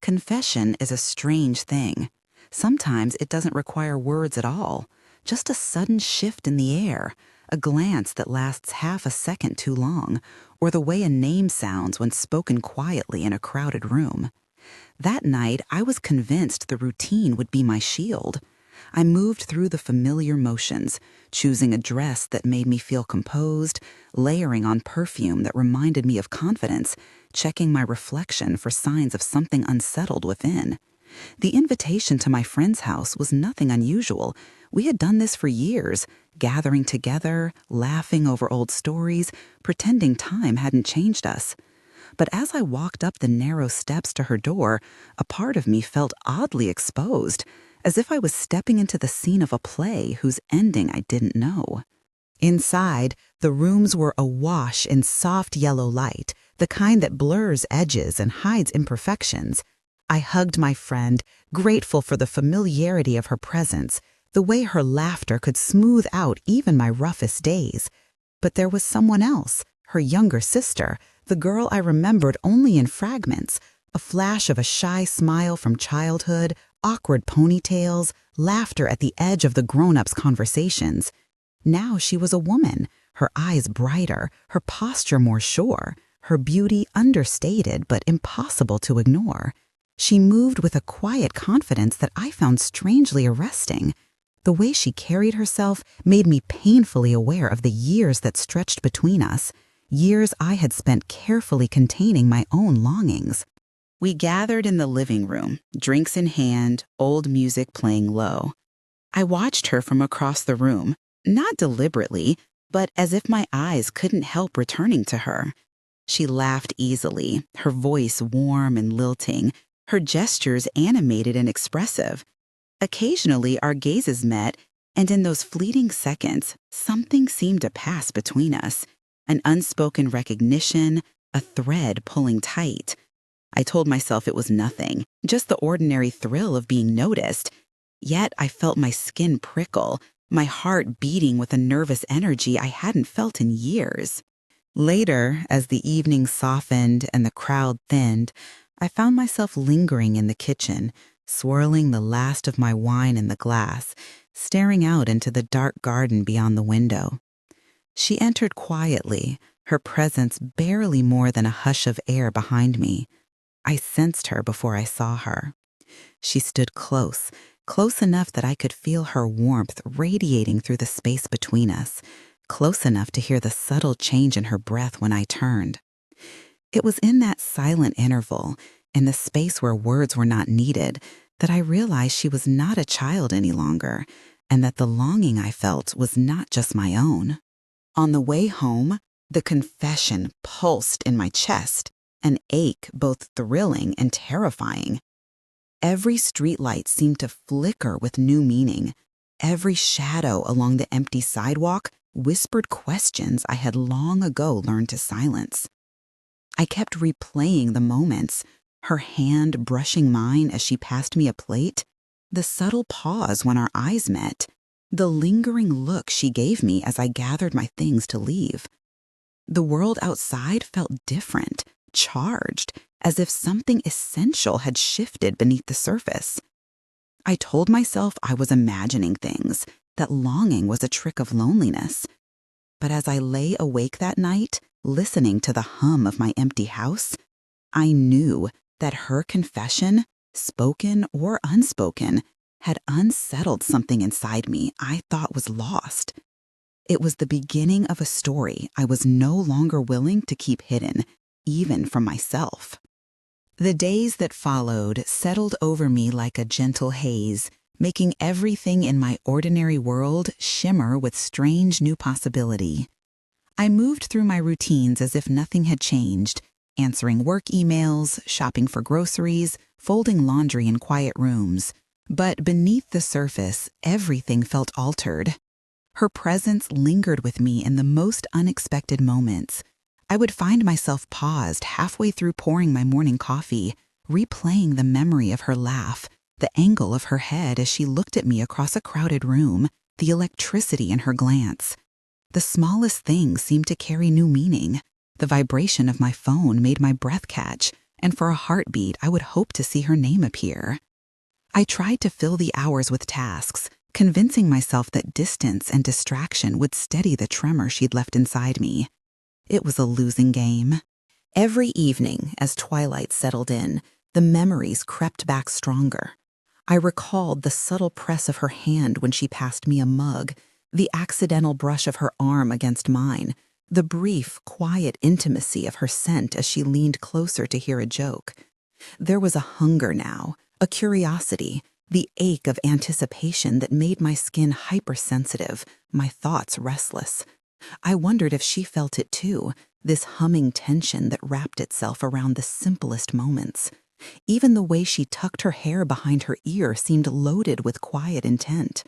Confession is a strange thing. Sometimes it doesn't require words at all, just a sudden shift in the air, a glance that lasts half a second too long, or the way a name sounds when spoken quietly in a crowded room. That night, I was convinced the routine would be my shield. I moved through the familiar motions, choosing a dress that made me feel composed, layering on perfume that reminded me of confidence, checking my reflection for signs of something unsettled within. The invitation to my friend's house was nothing unusual. We had done this for years, gathering together, laughing over old stories, pretending time hadn't changed us. But as I walked up the narrow steps to her door, a part of me felt oddly exposed, as if I was stepping into the scene of a play whose ending I didn't know. Inside, the rooms were awash in soft yellow light, the kind that blurs edges and hides imperfections. I hugged my friend, grateful for the familiarity of her presence, the way her laughter could smooth out even my roughest days. But there was someone else, her younger sister, the girl I remembered only in fragments, a flash of a shy smile from childhood, awkward ponytails, laughter at the edge of the grown-ups' conversations. Now she was a woman, her eyes brighter, her posture more sure, her beauty understated but impossible to ignore. She moved with a quiet confidence that I found strangely arresting. The way she carried herself made me painfully aware of the years that stretched between us, years I had spent carefully containing my own longings. We gathered in the living room, drinks in hand, old music playing low. I watched her from across the room, not deliberately, but as if my eyes couldn't help returning to her. She laughed easily, her voice warm and lilting, her gestures animated and expressive. Occasionally, our gazes met, and in those fleeting seconds, something seemed to pass between us, an unspoken recognition, a thread pulling tight. I told myself it was nothing, just the ordinary thrill of being noticed. Yet I felt my skin prickle, my heart beating with a nervous energy I hadn't felt in years. Later, as the evening softened and the crowd thinned, I found myself lingering in the kitchen, swirling the last of my wine in the glass, staring out into the dark garden beyond the window. She entered quietly, her presence barely more than a hush of air behind me. I sensed her before I saw her. She stood close enough that I could feel her warmth radiating through the space between us, close enough to hear the subtle change in her breath when I turned. It was in that silent interval, in the space where words were not needed, that I realized she was not a child any longer, and that the longing I felt was not just my own. On the way home, the confession pulsed in my chest, an ache both thrilling and terrifying. Every streetlight seemed to flicker with new meaning. Every shadow along the empty sidewalk whispered questions I had long ago learned to silence. I kept replaying the moments, her hand brushing mine as she passed me a plate, the subtle pause when our eyes met, the lingering look she gave me as I gathered my things to leave. The world outside felt different, charged, as if something essential had shifted beneath the surface. I told myself I was imagining things, that longing was a trick of loneliness. But as I lay awake that night, listening to the hum of my empty house, I knew that her confession, spoken or unspoken, had unsettled something inside me I thought was lost. It was the beginning of a story I was no longer willing to keep hidden, even from myself. The days that followed settled over me like a gentle haze, making everything in my ordinary world shimmer with strange new possibility. I moved through my routines as if nothing had changed, answering work emails, shopping for groceries, folding laundry in quiet rooms. But beneath the surface, everything felt altered. Her presence lingered with me in the most unexpected moments. I would find myself paused halfway through pouring my morning coffee, replaying the memory of her laugh, the angle of her head as she looked at me across a crowded room, the electricity in her glance. The smallest things seemed to carry new meaning. The vibration of my phone made my breath catch, and for a heartbeat I would hope to see her name appear. I tried to fill the hours with tasks, convincing myself that distance and distraction would steady the tremor she'd left inside me. It was a losing game. Every evening, as twilight settled in, the memories crept back stronger. I recalled the subtle press of her hand when she passed me a mug, the accidental brush of her arm against mine, the brief, quiet intimacy of her scent as she leaned closer to hear a joke. There was a hunger now, a curiosity, the ache of anticipation that made my skin hypersensitive, my thoughts restless. I wondered if she felt it too, this humming tension that wrapped itself around the simplest moments. Even the way she tucked her hair behind her ear seemed loaded with quiet intent.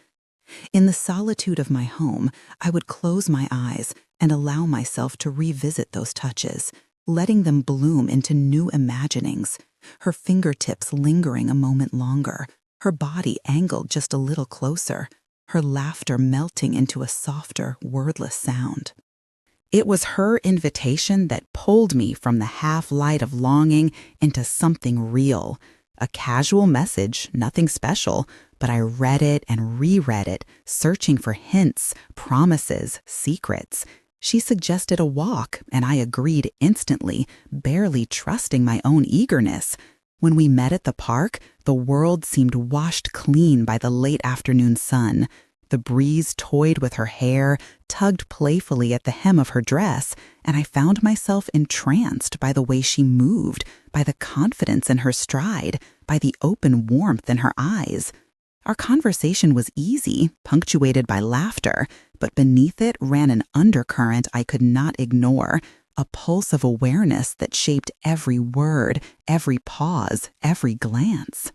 In the solitude of my home, I would close my eyes and allow myself to revisit those touches, letting them bloom into new imaginings, her fingertips lingering a moment longer, her body angled just a little closer, her laughter melting into a softer, wordless sound. It was her invitation that pulled me from the half-light of longing into something real. A casual message, nothing special, but I read it and reread it, searching for hints, promises, secrets. She suggested a walk, and I agreed instantly, barely trusting my own eagerness. When we met at the park, the world seemed washed clean by the late afternoon sun. The breeze toyed with her hair, tugged playfully at the hem of her dress, and I found myself entranced by the way she moved, by the confidence in her stride, by the open warmth in her eyes. Our conversation was easy, punctuated by laughter, but beneath it ran an undercurrent I could not ignore, a pulse of awareness that shaped every word, every pause, every glance.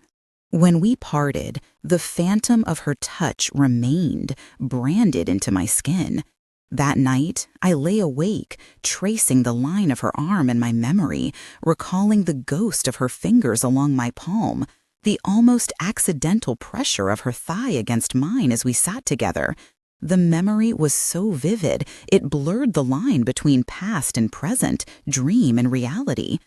When we parted, the phantom of her touch remained, branded into my skin. That night, I lay awake, tracing the line of her arm in my memory, recalling the ghost of her fingers along my palm, the almost accidental pressure of her thigh against mine as we sat together. The memory was so vivid, it blurred the line between past and present, dream and reality.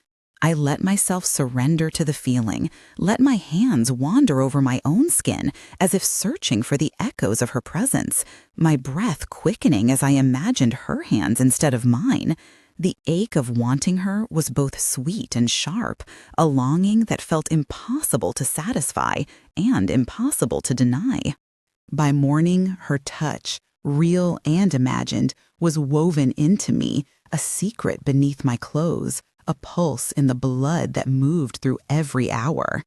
I let myself surrender to the feeling, let my hands wander over my own skin, as if searching for the echoes of her presence, my breath quickening as I imagined her hands instead of mine. The ache of wanting her was both sweet and sharp, a longing that felt impossible to satisfy and impossible to deny. By morning, her touch, real and imagined, was woven into me, a secret beneath my clothes, a pulse in the blood that moved through every hour.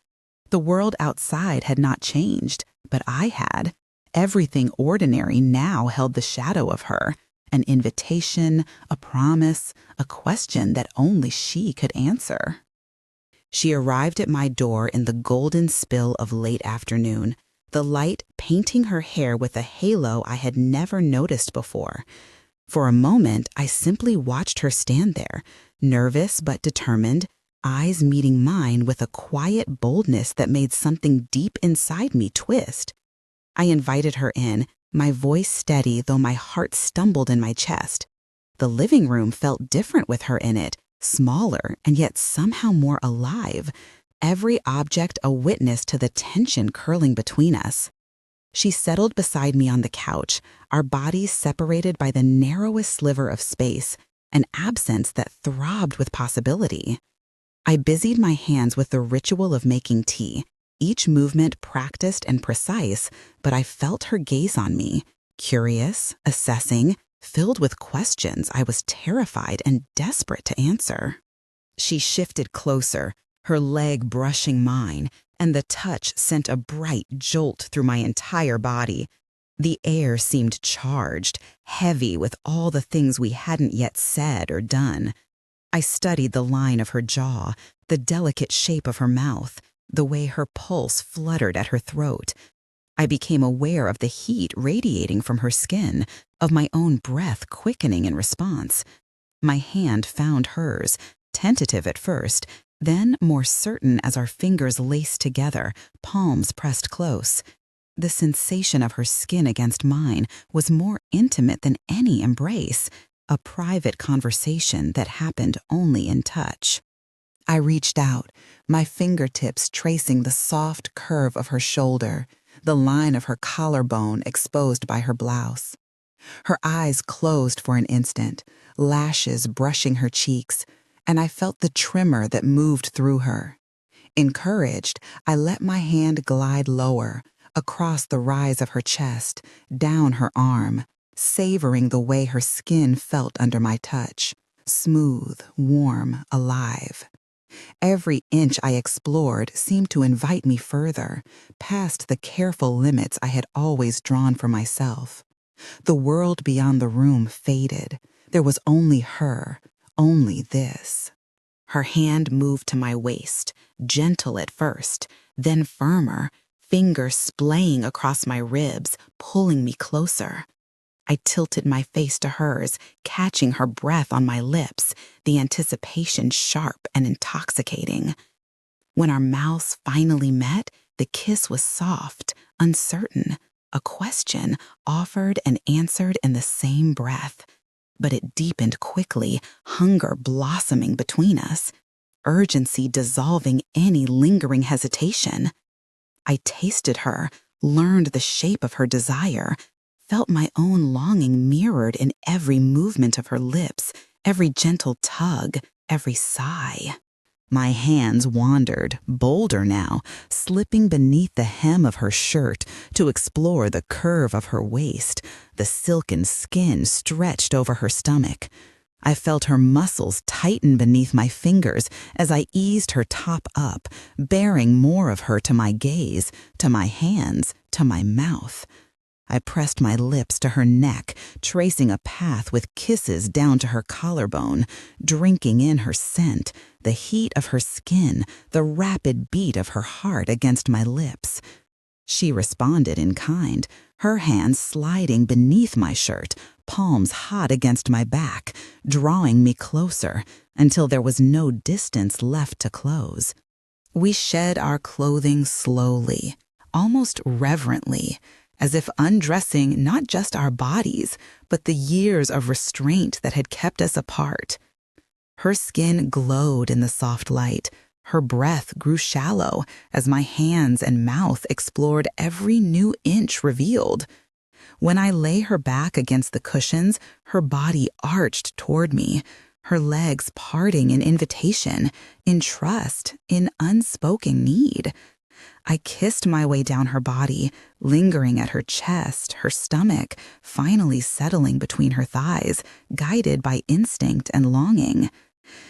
The world outside had not changed, but I had. Everything ordinary now held the shadow of her, an invitation, a promise, a question that only she could answer. She arrived at my door in the golden spill of late afternoon, the light painting her hair with a halo I had never noticed before. For a moment, I simply watched her stand there, nervous but determined, eyes meeting mine with a quiet boldness that made something deep inside me twist. I invited her in, my voice steady though my heart stumbled in my chest. The living room felt different with her in it, smaller and yet somehow more alive, every object a witness to the tension curling between us. She settled beside me on the couch, our bodies separated by the narrowest sliver of space, an absence that throbbed with possibility. I busied my hands with the ritual of making tea, each movement practiced and precise, but I felt her gaze on me, curious, assessing, filled with questions I was terrified and desperate to answer. She shifted closer, her leg brushing mine, and the touch sent a bright jolt through my entire body. The air seemed charged, heavy with all the things we hadn't yet said or done. I studied the line of her jaw, the delicate shape of her mouth, the way her pulse fluttered at her throat. I became aware of the heat radiating from her skin, of my own breath quickening in response. My hand found hers, tentative at first, then more certain as our fingers laced together, palms pressed close. The sensation of her skin against mine was more intimate than any embrace, a private conversation that happened only in touch. I reached out, my fingertips tracing the soft curve of her shoulder, the line of her collarbone exposed by her blouse. Her eyes closed for an instant, lashes brushing her cheeks, and I felt the tremor that moved through her. Encouraged, I let my hand glide lower, across the rise of her chest, down her arm, savoring the way her skin felt under my touch, smooth, warm, alive. Every inch I explored seemed to invite me further, past the careful limits I had always drawn for myself. The world beyond the room faded. There was only her, only this. Her hand moved to my waist, gentle at first, then firmer, fingers splaying across my ribs, pulling me closer. I tilted my face to hers, catching her breath on my lips, the anticipation sharp and intoxicating. When our mouths finally met, the kiss was soft, uncertain, a question offered and answered in the same breath. But it deepened quickly, hunger blossoming between us, urgency dissolving any lingering hesitation. I tasted her, learned the shape of her desire, felt my own longing mirrored in every movement of her lips, every gentle tug, every sigh. My hands wandered, bolder now, slipping beneath the hem of her shirt to explore the curve of her waist, the silken skin stretched over her stomach. I felt her muscles tighten beneath my fingers as I eased her top up, bearing more of her to my gaze, to my hands, to my mouth. I pressed my lips to her neck, tracing a path with kisses down to her collarbone, drinking in her scent, the heat of her skin, the rapid beat of her heart against my lips. She responded in kind, her hands sliding beneath my shirt, palms hot against my back, drawing me closer until there was no distance left to close. We shed our clothing slowly, almost reverently, as if undressing not just our bodies, but the years of restraint that had kept us apart. Her skin glowed in the soft light. Her breath grew shallow as my hands and mouth explored every new inch revealed. When I lay her back against the cushions, her body arched toward me, her legs parting in invitation, in trust, in unspoken need. I kissed my way down her body, lingering at her chest, her stomach, finally settling between her thighs, guided by instinct and longing.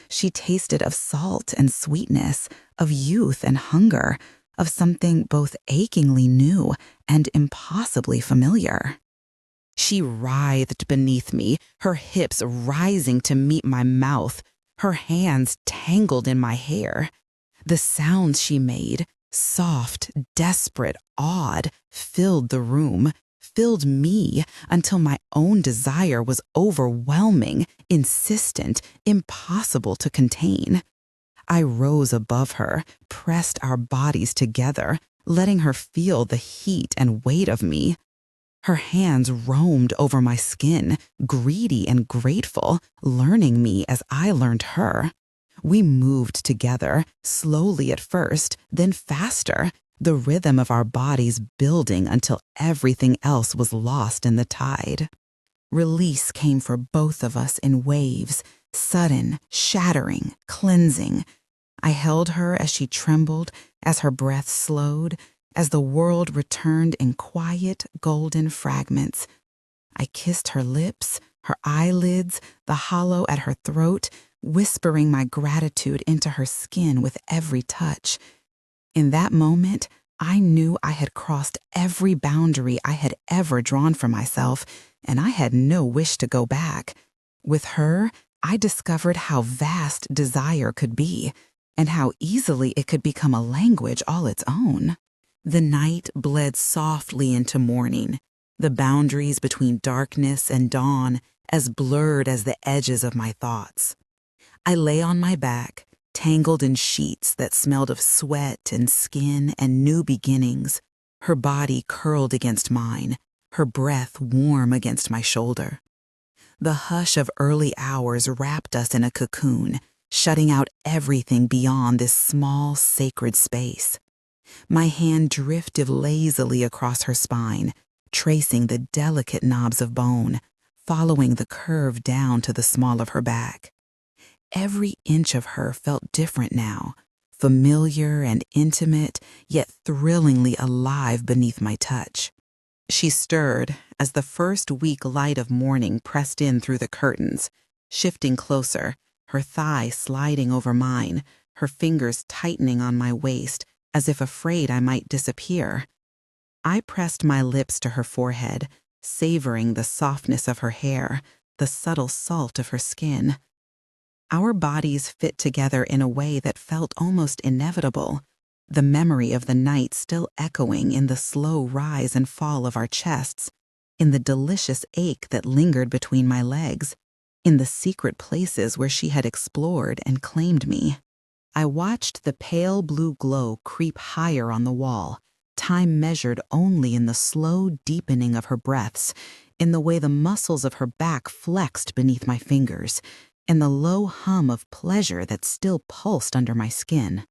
She tasted of salt and sweetness, of youth and hunger, of something both achingly new and impossibly familiar. She writhed beneath me, her hips rising to meet my mouth, her hands tangled in my hair. The sounds she made, soft, desperate, awed, filled the room, filled me until my own desire was overwhelming, insistent, impossible to contain. I rose above her, pressed our bodies together, letting her feel the heat and weight of me. Her hands roamed over my skin, greedy and grateful, learning me as I learned her. We moved together, slowly at first, then faster, the rhythm of our bodies building until everything else was lost in the tide. Release came for both of us in waves, sudden, shattering, cleansing. I held her as she trembled, as her breath slowed, as the world returned in quiet, golden fragments. I kissed her lips, her eyelids, the hollow at her throat, whispering my gratitude into her skin with every touch. In that moment, I knew I had crossed every boundary I had ever drawn for myself, and I had no wish to go back. With her, I discovered how vast desire could be, and how easily it could become a language all its own. The night bled softly into morning, the boundaries between darkness and dawn as blurred as the edges of my thoughts. I lay on my back, tangled in sheets that smelled of sweat and skin and new beginnings, her body curled against mine, her breath warm against my shoulder. The hush of early hours wrapped us in a cocoon, shutting out everything beyond this small, sacred space. My hand drifted lazily across her spine, tracing the delicate knobs of bone, following the curve down to the small of her back. Every inch of her felt different now, familiar and intimate, yet thrillingly alive beneath my touch. She stirred as the first weak light of morning pressed in through the curtains, shifting closer, her thigh sliding over mine, her fingers tightening on my waist as if afraid I might disappear. I pressed my lips to her forehead, savoring the softness of her hair, the subtle salt of her skin. Our bodies fit together in a way that felt almost inevitable, the memory of the night still echoing in the slow rise and fall of our chests, in the delicious ache that lingered between my legs, in the secret places where she had explored and claimed me. I watched the pale blue glow creep higher on the wall, time measured only in the slow deepening of her breaths, in the way the muscles of her back flexed beneath my fingers, in the low hum of pleasure that still pulsed under my skin.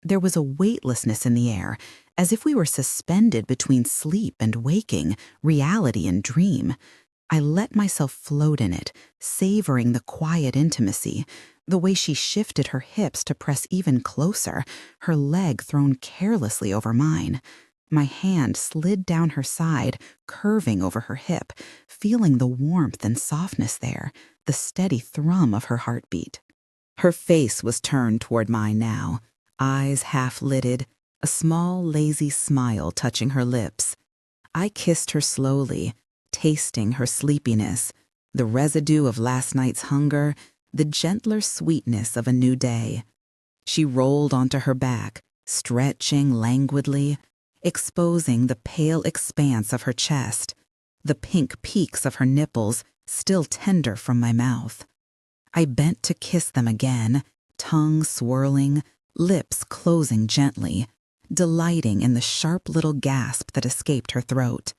There was a weightlessness in the air, as if we were suspended between sleep and waking, reality and dream. I let myself float in it, savoring the quiet intimacy, the way she shifted her hips to press even closer, her leg thrown carelessly over mine. My hand slid down her side, curving over her hip, feeling the warmth and softness there, the steady thrum of her heartbeat. Her face was turned toward mine now, eyes half-lidded, a small, lazy smile touching her lips. I kissed her slowly, tasting her sleepiness, the residue of last night's hunger, the gentler sweetness of a new day. She rolled onto her back, stretching languidly, exposing the pale expanse of her chest, the pink peaks of her nipples still tender from my mouth. I bent to kiss them again, tongue swirling, lips closing gently, delighting in the sharp little gasp that escaped her throat.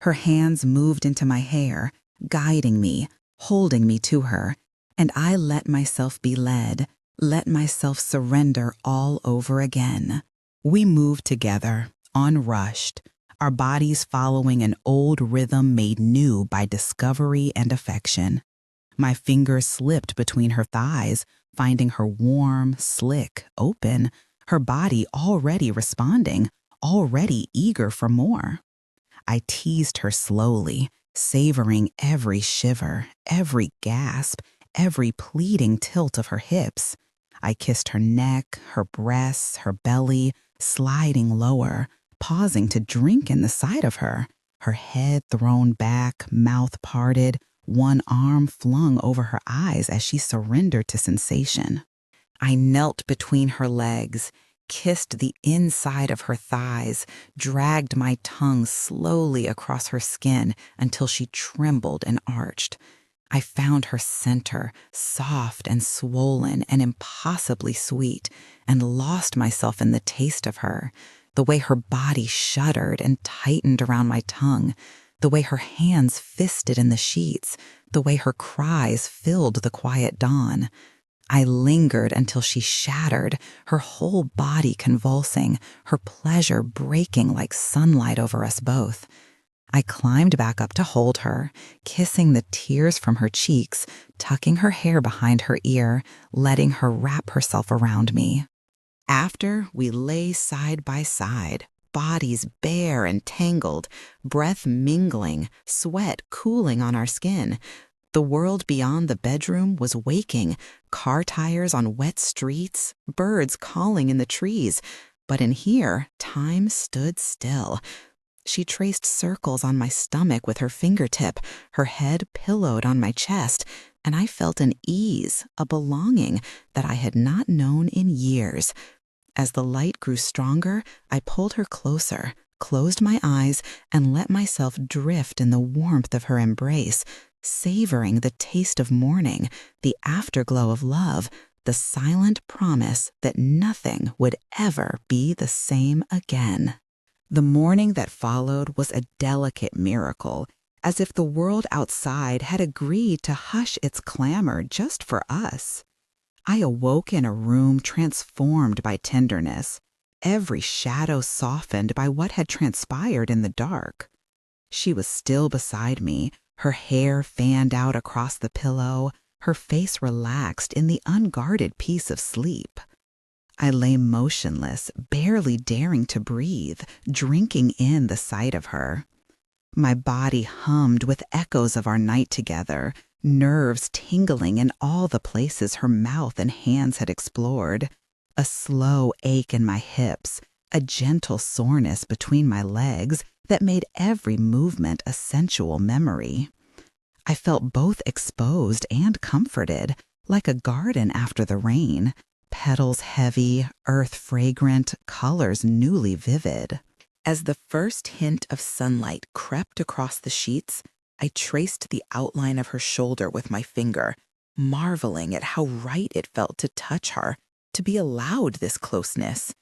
Her hands moved into my hair, guiding me, holding me to her, and I let myself be led, let myself surrender all over again. We moved together, unrushed, our bodies following an old rhythm made new by discovery and affection. My fingers slipped between her thighs, finding her warm, slick, open, her body already responding, already eager for more. I teased her slowly, savoring every shiver, every gasp, every pleading tilt of her hips. I kissed her neck, her breasts, her belly, sliding lower, pausing to drink in the sight of her, her head thrown back, mouth parted, one arm flung over her eyes as she surrendered to sensation. I knelt between her legs, kissed the inside of her thighs, dragged my tongue slowly across her skin until she trembled and arched. I found her center, soft and swollen and impossibly sweet, and lost myself in the taste of her, the way her body shuddered and tightened around my tongue, the way her hands fisted in the sheets, the way her cries filled the quiet dawn. I lingered until she shattered, her whole body convulsing, her pleasure breaking like sunlight over us both. I climbed back up to hold her, kissing the tears from her cheeks, tucking her hair behind her ear, letting her wrap herself around me. After, we lay side by side, bodies bare and tangled, breath mingling, sweat cooling on our skin. The world beyond the bedroom was waking, car tires on wet streets, birds calling in the trees. But in here, time stood still. She traced circles on my stomach with her fingertip, her head pillowed on my chest, and I felt an ease, a belonging that I had not known in years. As the light grew stronger, I pulled her closer, closed my eyes, and let myself drift in the warmth of her embrace, savoring the taste of morning, the afterglow of love, the silent promise that nothing would ever be the same again. The morning that followed was a delicate miracle, as if the world outside had agreed to hush its clamor just for us. I awoke in a room transformed by tenderness, every shadow softened by what had transpired in the dark. She was still beside me, her hair fanned out across the pillow, her face relaxed in the unguarded peace of sleep. I lay motionless, barely daring to breathe, drinking in the sight of her. My body hummed with echoes of our night together, nerves tingling in all the places her mouth and hands had explored, a slow ache in my hips, a gentle soreness between my legs that made every movement a sensual memory. I felt both exposed and comforted, like a garden after the rain, petals heavy, earth fragrant, colors newly vivid. As the first hint of sunlight crept across the sheets, I traced the outline of her shoulder with my finger, marveling at how right it felt to touch her, to be allowed this closeness.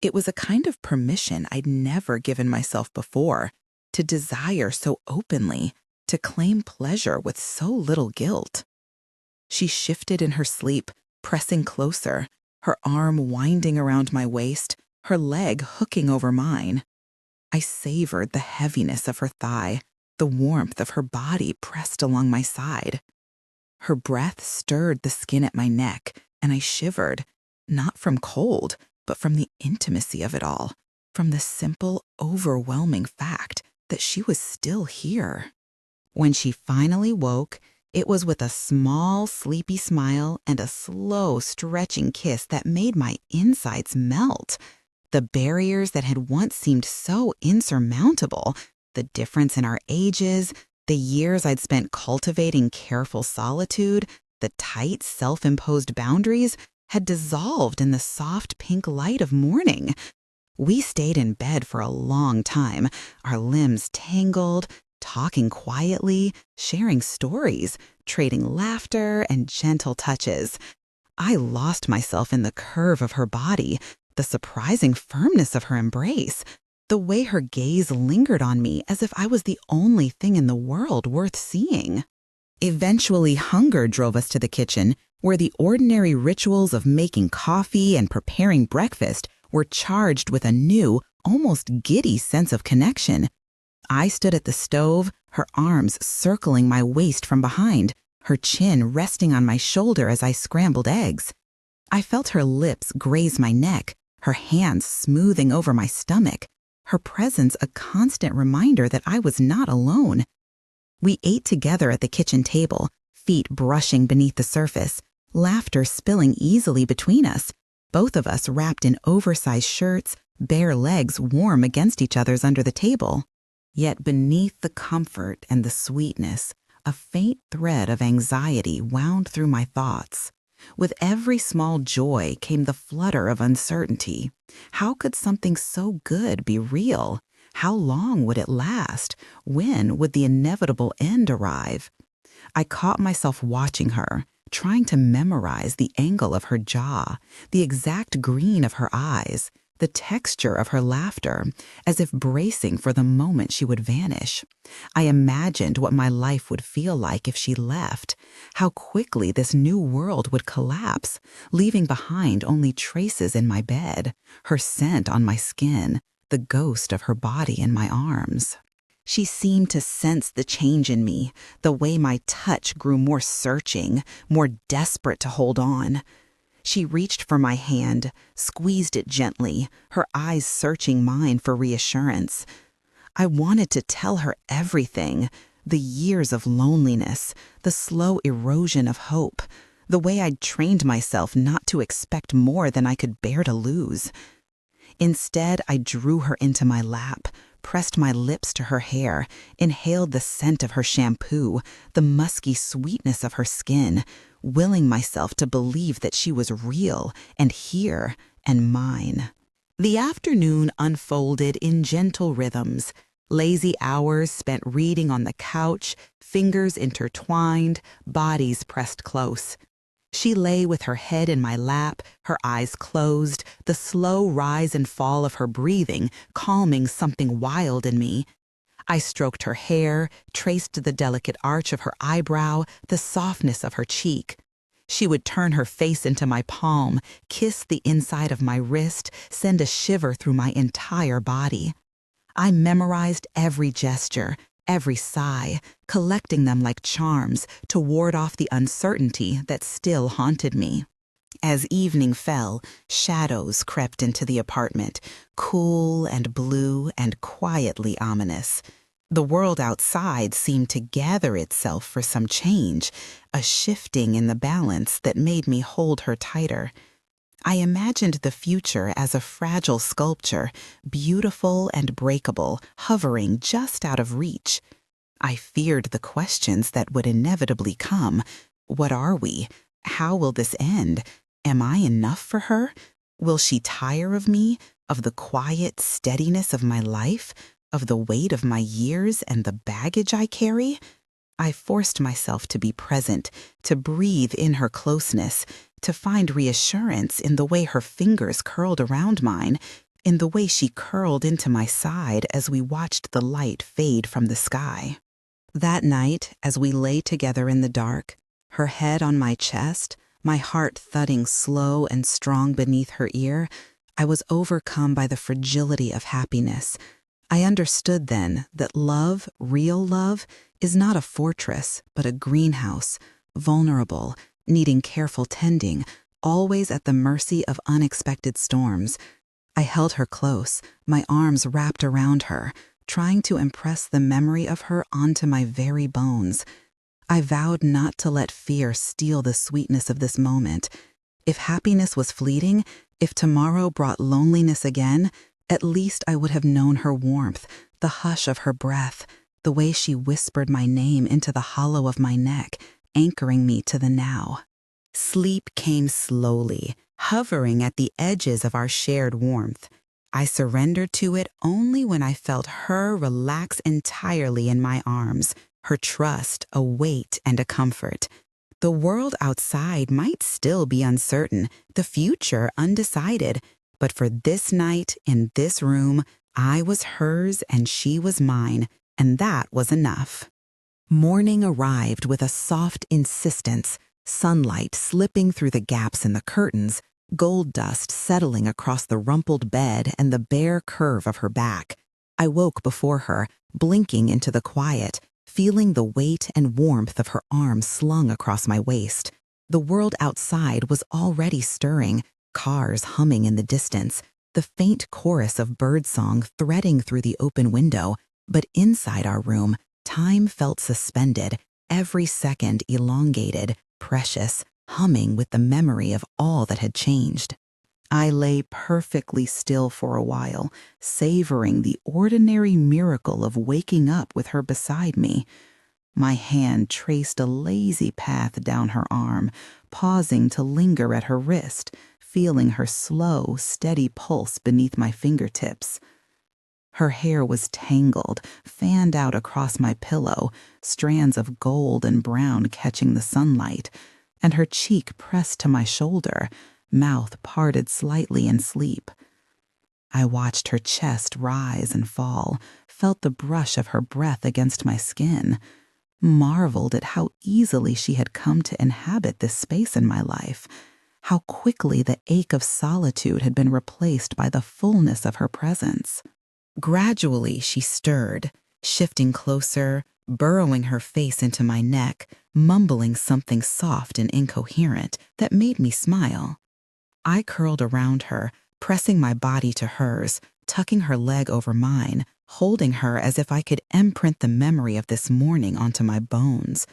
It was a kind of permission I'd never given myself before, to desire so openly, to claim pleasure with so little guilt. She shifted in her sleep, pressing closer, her arm winding around my waist, her leg hooking over mine. I savored the heaviness of her thigh, the warmth of her body pressed along my side. Her breath stirred the skin at my neck, and I shivered, not from cold, but from the intimacy of it all, from the simple, overwhelming fact that she was still here. When she finally woke, it was with a small, sleepy smile and a slow, stretching kiss that made my insides melt. The barriers that had once seemed so insurmountable, the difference in our ages, the years I'd spent cultivating careful solitude, the tight, self-imposed boundaries, had dissolved in the soft pink light of morning. We stayed in bed for a long time, our limbs tangled, talking quietly, sharing stories, trading laughter and gentle touches. I lost myself in the curve of her body, the surprising firmness of her embrace, the way her gaze lingered on me as if I was the only thing in the world worth seeing. Eventually, hunger drove us to the kitchen, where the ordinary rituals of making coffee and preparing breakfast were charged with a new, almost giddy sense of connection. I stood at the stove, her arms circling my waist from behind, her chin resting on my shoulder as I scrambled eggs. I felt her lips graze my neck, her hands smoothing over my stomach, her presence a constant reminder that I was not alone. We ate together at the kitchen table, feet brushing beneath the surface, laughter spilling easily between us, both of us wrapped in oversized shirts, bare legs warm against each other's under the table. Yet beneath the comfort and the sweetness, a faint thread of anxiety wound through my thoughts. With every small joy came the flutter of uncertainty. How could something so good be real? How long would it last? When would the inevitable end arrive? I caught myself watching her, trying to memorize the angle of her jaw, the exact green of her eyes, the texture of her laughter, as if bracing for the moment she would vanish. I imagined what my life would feel like if she left, how quickly this new world would collapse, leaving behind only traces in my bed, her scent on my skin, the ghost of her body in my arms. She seemed to sense the change in me, the way my touch grew more searching, more desperate to hold on. She reached for my hand, squeezed it gently, her eyes searching mine for reassurance. I wanted to tell her everything, the years of loneliness, the slow erosion of hope, the way I'd trained myself not to expect more than I could bear to lose. Instead, I drew her into my lap, pressed my lips to her hair, inhaled the scent of her shampoo, the musky sweetness of her skin, willing myself to believe that she was real and here and mine. The afternoon unfolded in gentle rhythms, lazy hours spent reading on the couch, fingers intertwined, bodies pressed close. She lay with her head in my lap, her eyes closed, the slow rise and fall of her breathing calming something wild in me. I stroked her hair, traced the delicate arch of her eyebrow, the softness of her cheek. She would turn her face into my palm, kiss the inside of my wrist, send a shiver through my entire body. I memorized every gesture, every sigh, collecting them like charms to ward off the uncertainty that still haunted me. As evening fell, shadows crept into the apartment, cool and blue and quietly ominous. The world outside seemed to gather itself for some change, a shifting in the balance that made me hold her tighter. I imagined the future as a fragile sculpture, beautiful and breakable, hovering just out of reach. I feared the questions that would inevitably come. What are we? How will this end? Am I enough for her? Will she tire of me, of the quiet steadiness of my life, of the weight of my years and the baggage I carry? I forced myself to be present, to breathe in her closeness, to find reassurance in the way her fingers curled around mine, in the way she curled into my side as we watched the light fade from the sky. That night, as we lay together in the dark, her head on my chest, my heart thudding slow and strong beneath her ear, I was overcome by the fragility of happiness. I understood then that love, real love, is not a fortress, but a greenhouse, vulnerable, needing careful tending, always at the mercy of unexpected storms. I held her close, my arms wrapped around her, trying to impress the memory of her onto my very bones. I vowed not to let fear steal the sweetness of this moment. If happiness was fleeting, if tomorrow brought loneliness again, at least I would have known her warmth, the hush of her breath, the way she whispered my name into the hollow of my neck, anchoring me to the now. Sleep came slowly, hovering at the edges of our shared warmth. I surrendered to it only when I felt her relax entirely in my arms, her trust a weight and a comfort. The world outside might still be uncertain, the future undecided, but for this night, in this room, I was hers and she was mine, and that was enough. Morning arrived with a soft insistence, sunlight slipping through the gaps in the curtains, gold dust settling across the rumpled bed and the bare curve of her back. I woke before her, blinking into the quiet, feeling the weight and warmth of her arms slung across my waist. The world outside was already stirring, cars humming in the distance, the faint chorus of birdsong threading through the open window, but inside our room, time felt suspended, every second elongated, precious, humming with the memory of all that had changed. I lay perfectly still for a while, savoring the ordinary miracle of waking up with her beside me. My hand traced a lazy path down her arm, pausing to linger at her wrist, feeling her slow, steady pulse beneath my fingertips. Her hair was tangled, fanned out across my pillow, strands of gold and brown catching the sunlight, and her cheek pressed to my shoulder, mouth parted slightly in sleep. I watched her chest rise and fall, felt the brush of her breath against my skin, marveled at how easily she had come to inhabit this space in my life, how quickly the ache of solitude had been replaced by the fullness of her presence. Gradually she stirred, shifting closer, burrowing her face into my neck, mumbling something soft and incoherent that made me smile. I curled around her, pressing my body to hers, tucking her leg over mine, holding her as if I could imprint the memory of this morning onto my bones.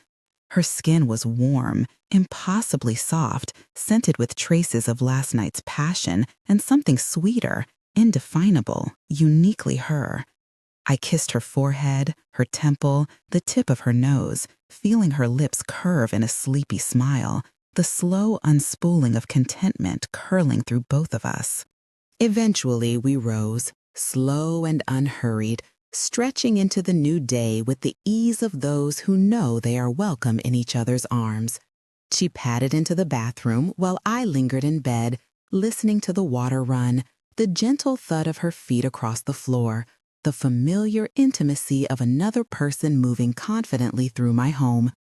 Her skin was warm, impossibly soft, scented with traces of last night's passion and something sweeter, indefinable, uniquely her. I kissed her forehead, her temple, the tip of her nose, feeling her lips curve in a sleepy smile, the slow unspooling of contentment curling through both of us. Eventually we rose, slow and unhurried, stretching into the new day with the ease of those who know they are welcome in each other's arms. She padded into the bathroom while I lingered in bed, listening to the water run, the gentle thud of her feet across the floor, the familiar intimacy of another person moving confidently through my home.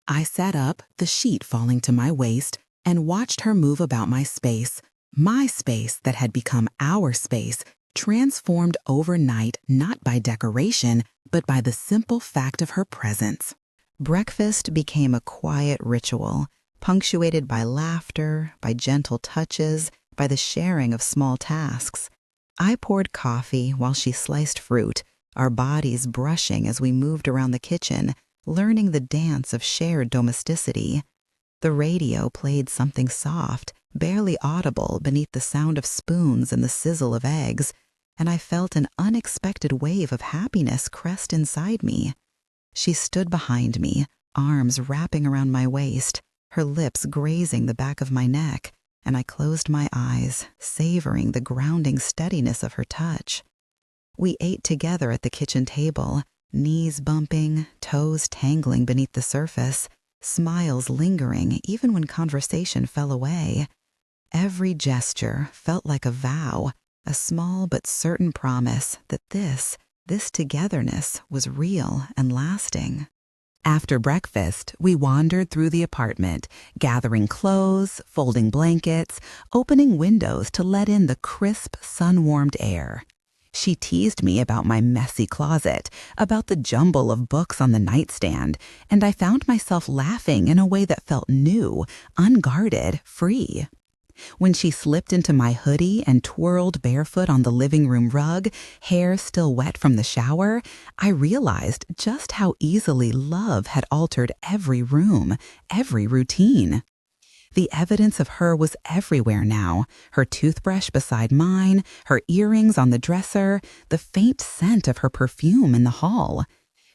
I sat up, the sheet falling to my waist, and watched her move about my space that had become our space, transformed overnight not by decoration, but by the simple fact of her presence. Breakfast became a quiet ritual, punctuated by laughter, by gentle touches, by the sharing of small tasks. I poured coffee while she sliced fruit, our bodies brushing as we moved around the kitchen, learning the dance of shared domesticity. The radio played something soft, barely audible beneath the sound of spoons and the sizzle of eggs, and I felt an unexpected wave of happiness crest inside me. She stood behind me, arms wrapping around my waist, her lips grazing the back of my neck, and I closed my eyes, savoring the grounding steadiness of her touch. We ate together at the kitchen table, knees bumping, toes tangling beneath the surface, smiles lingering even when conversation fell away. Every gesture felt like a vow, a small but certain promise that this togetherness was real and lasting. After breakfast, we wandered through the apartment, gathering clothes, folding blankets, opening windows to let in the crisp, sun-warmed air. She teased me about my messy closet, about the jumble of books on the nightstand, and I found myself laughing in a way that felt new, unguarded, free. When she slipped into my hoodie and twirled barefoot on the living room rug, hair still wet from the shower, I realized just how easily love had altered every room, every routine. The evidence of her was everywhere now, her toothbrush beside mine, her earrings on the dresser, the faint scent of her perfume in the hall.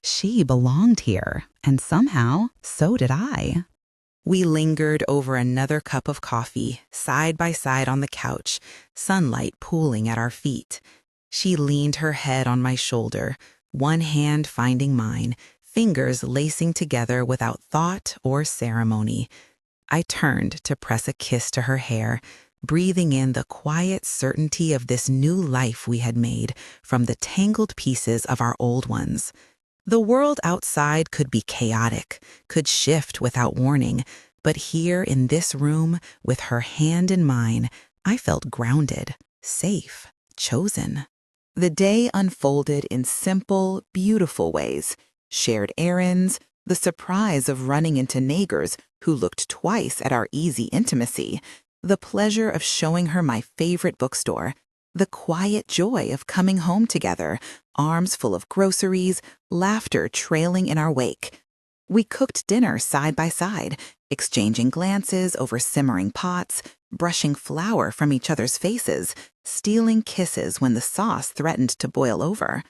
She belonged here, and somehow, so did I. We lingered over another cup of coffee, side by side on the couch, sunlight pooling at our feet. She leaned her head on my shoulder, one hand finding mine, fingers lacing together without thought or ceremony. I turned to press a kiss to her hair, breathing in the quiet certainty of this new life we had made from the tangled pieces of our old ones. The world outside could be chaotic, could shift without warning, but here in this room, with her hand in mine, I felt grounded, safe, chosen. The day unfolded in simple, beautiful ways. Shared errands, the surprise of running into neighbors who looked twice at our easy intimacy, the pleasure of showing her my favorite bookstore, the quiet joy of coming home together, arms full of groceries, laughter trailing in our wake. We cooked dinner side by side, exchanging glances over simmering pots, brushing flour from each other's faces, stealing kisses when the sauce threatened to boil over.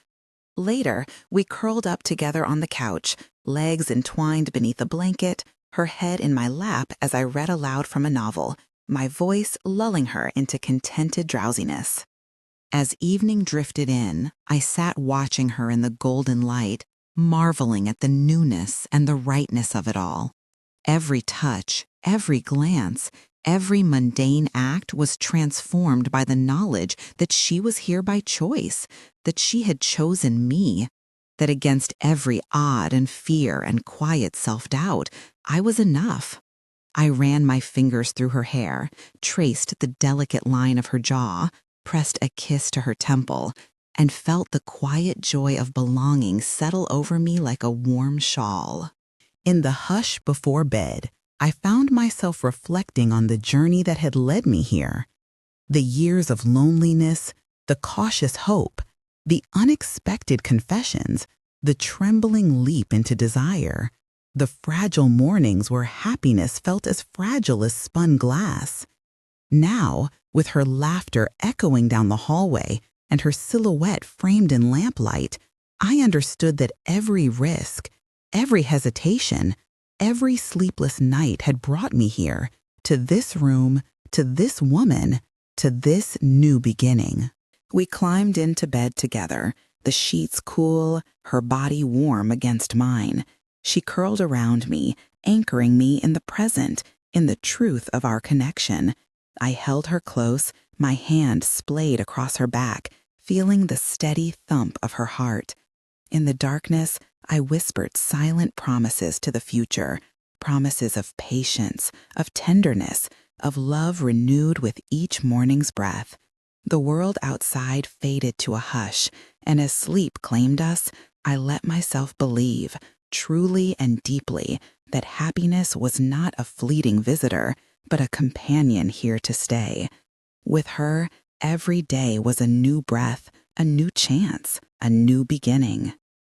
Later, we curled up together on the couch, legs entwined beneath a blanket, her head in my lap as I read aloud from a novel, my voice lulling her into contented drowsiness. As evening drifted in, I sat watching her in the golden light, marveling at the newness and the rightness of it all. Every touch, every glance, every mundane act was transformed by the knowledge that she was here by choice, that she had chosen me, that against every odd and fear and quiet self-doubt, I was enough. I ran my fingers through her hair, traced the delicate line of her jaw, pressed a kiss to her temple, and felt the quiet joy of belonging settle over me like a warm shawl. In the hush before bed, I found myself reflecting on the journey that had led me here. The years of loneliness, the cautious hope, the unexpected confessions, the trembling leap into desire, the fragile mornings where happiness felt as fragile as spun glass. Now, with her laughter echoing down the hallway and her silhouette framed in lamplight, I understood that every risk, every hesitation, every sleepless night had brought me here, to this room, to this woman, to this new beginning. We climbed into bed together, the sheets cool, her body warm against mine. She curled around me, anchoring me in the present, in the truth of our connection. I held her close, my hand splayed across her back, feeling the steady thump of her heart. In the darkness, I whispered silent promises to the future, promises of patience, of tenderness, of love renewed with each morning's breath. The world outside faded to a hush, and as sleep claimed us, I let myself believe, truly and deeply, that happiness was not a fleeting visitor, but a companion here to stay. With her, every day was a new breath, a new chance, a new beginning.